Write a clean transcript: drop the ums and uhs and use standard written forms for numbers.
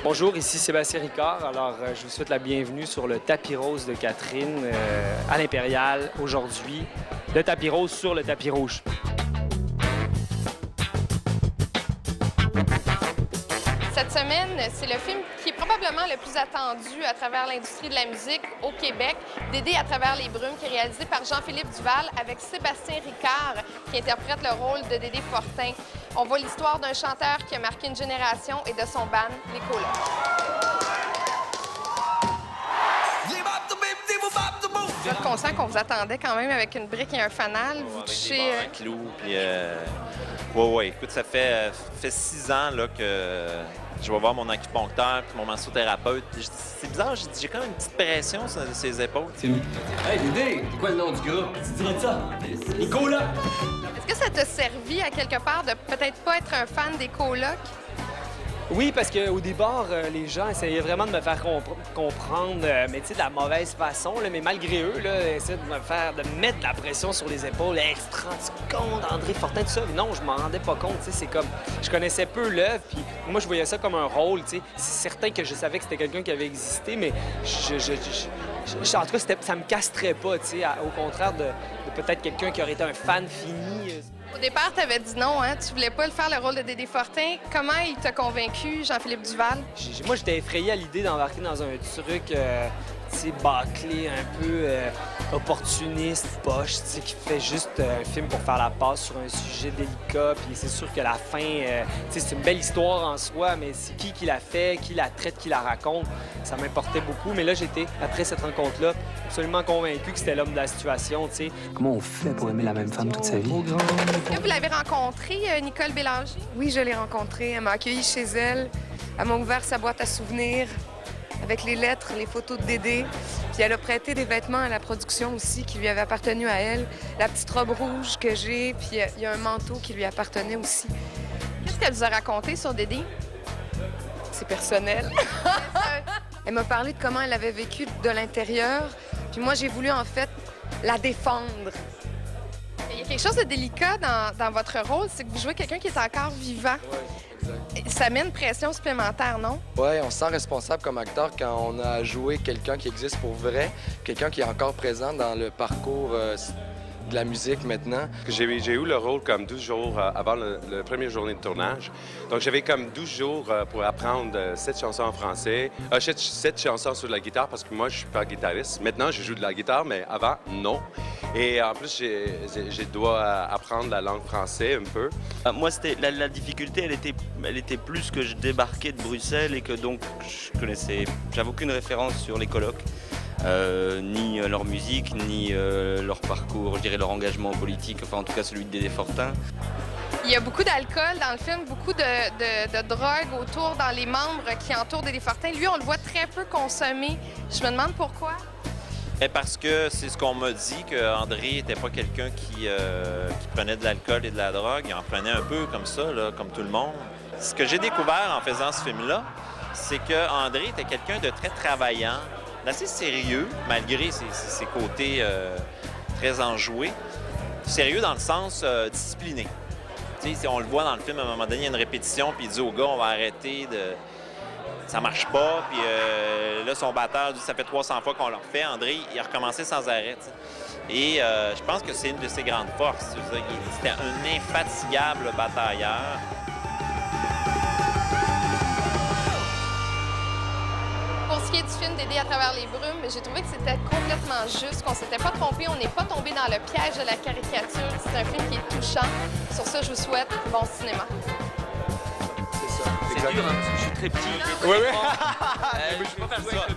Bonjour, ici Sébastien Ricard. Alors, je vous souhaite la bienvenue sur le tapis rose de Catherine à l'Impérial. Aujourd'hui, le tapis rose sur le tapis rouge. Cette semaine, c'est le film qui est probablement le plus attendu à travers l'industrie de la musique au Québec, Dédé à travers les brumes, qui est réalisé par Jean-Philippe Duval avec Sébastien Ricard, qui interprète le rôle de Dédé Fortin. On voit l'histoire d'un chanteur qui a marqué une génération et de son band, les Colocs. Vous êtes conscient qu'on vous attendait quand même avec une brique et un fanal. Vous touchez... un clou, puis... Ouais, écoute, ça fait 6 ans là, que je vais voir mon acupuncteur puis mon massothérapeute. C'est bizarre, j'ai quand même une petite pression sur ses épaules. Hey, Dédé, c'est quoi le nom du groupe? Tu dirais ça? Les Colocs! Est-ce que ça t'a servi à quelque part de peut-être pas être un fan des Colocs? Oui, parce qu'au départ, les gens essayaient vraiment de me faire comprendre, mais tu sais, de la mauvaise façon, là, mais malgré eux, là, essayaient de me mettre de la pression sur les épaules. Hey, tu te rends compte, André Fortin, tout ça? Non, je m'en rendais pas compte, tu sais, c'est comme... Je connaissais peu l'œuvre, puis moi, je voyais ça comme un rôle, tu sais. C'est certain que je savais que c'était quelqu'un qui avait existé, mais en tout cas, ça me castrait pas, tu sais, au contraire de peut-être quelqu'un qui aurait été un fan fini. Au départ, tu avais dit non, hein? Tu voulais pas le faire, le rôle de Dédé Fortin. Comment il t'a convaincu, Jean-Philippe Duval? Moi, j'étais effrayé à l'idée d'embarquer dans un truc, tu sais, bâclé, un peu opportuniste, poche, tu sais, qui fait juste un film pour faire la passe sur un sujet délicat. Puis c'est sûr que la fin, tu sais, c'est une belle histoire en soi, mais c'est qui la fait, qui la traite, qui la raconte, ça m'importait beaucoup. Mais là, j'étais, après cette rencontre-là, absolument convaincu que c'était l'homme de la situation, tu sais. Comment on fait pour aimer la même femme toute sa vie? Est-ce que vous l'avez rencontrée, Nicole Bélanger? Oui, je l'ai rencontrée. Elle m'a accueillie chez elle. Elle m'a ouvert sa boîte à souvenirs avec les lettres, les photos de Dédé. Puis elle a prêté des vêtements à la production aussi qui lui avaient appartenu à elle. La petite robe rouge que j'ai, puis il y a un manteau qui lui appartenait aussi. Qu'est-ce qu'elle vous a raconté sur Dédé? C'est personnel. Elle m'a parlé de comment elle avait vécu de l'intérieur. Puis moi, j'ai voulu en fait la défendre. Il y a quelque chose de délicat dans votre rôle, c'est que vous jouez quelqu'un qui est encore vivant. Ouais, exact. Ça met une pression supplémentaire, non? Oui, on se sent responsable comme acteur quand on a joué quelqu'un qui existe pour vrai, quelqu'un qui est encore présent dans le parcours de la musique maintenant. J'ai eu le rôle comme 12 jours avant la première journée de tournage. Donc, j'avais comme 12 jours pour apprendre 7 chansons en français, 7 chansons sur la guitare parce que moi, je suis pas guitariste. Maintenant, je joue de la guitare, mais avant, non. Et en plus, j'ai dois apprendre la langue française un peu. Moi, c'était la difficulté, elle était plus que je débarquais de Bruxelles et que donc j'avais aucune référence sur les Colocs. Ni leur musique, ni leur parcours, je dirais leur engagement politique, enfin en tout cas celui de Dédé Fortin. Il y a beaucoup d'alcool dans le film, beaucoup de drogue autour dans les membres qui entourent Dédé Fortin. Lui, on le voit très peu consommer. Je me demande pourquoi. Et parce que c'est ce qu'on m'a dit, qu'André n'était pas quelqu'un qui prenait de l'alcool et de la drogue. Il en prenait un peu comme ça, là, comme tout le monde. Ce que j'ai découvert en faisant ce film-là, c'est qu'André était quelqu'un de très travaillant, d'assez sérieux, malgré ses côtés très enjoués. Sérieux dans le sens discipliné. Tu sais, on le voit dans le film, à un moment donné, il y a une répétition, puis il dit au gars, on va arrêter de... Ça marche pas, puis là, son batteur dit, ça fait 300 fois qu'on le refait. André, il a recommencé sans arrêt, t'sais. Et je pense que c'est une de ses grandes forces. C'était un infatigable batailleur. Pour ce qui est du film Dédé à travers les brumes, j'ai trouvé que c'était complètement juste, qu'on s'était pas trompé, on n'est pas tombé dans le piège de la caricature. C'est un film qui est touchant. Sur ça, je vous souhaite bon cinéma. C'est ça. C'est dur, hein, parce que je suis très petit. Oui, oui. Je peux pas faire ça.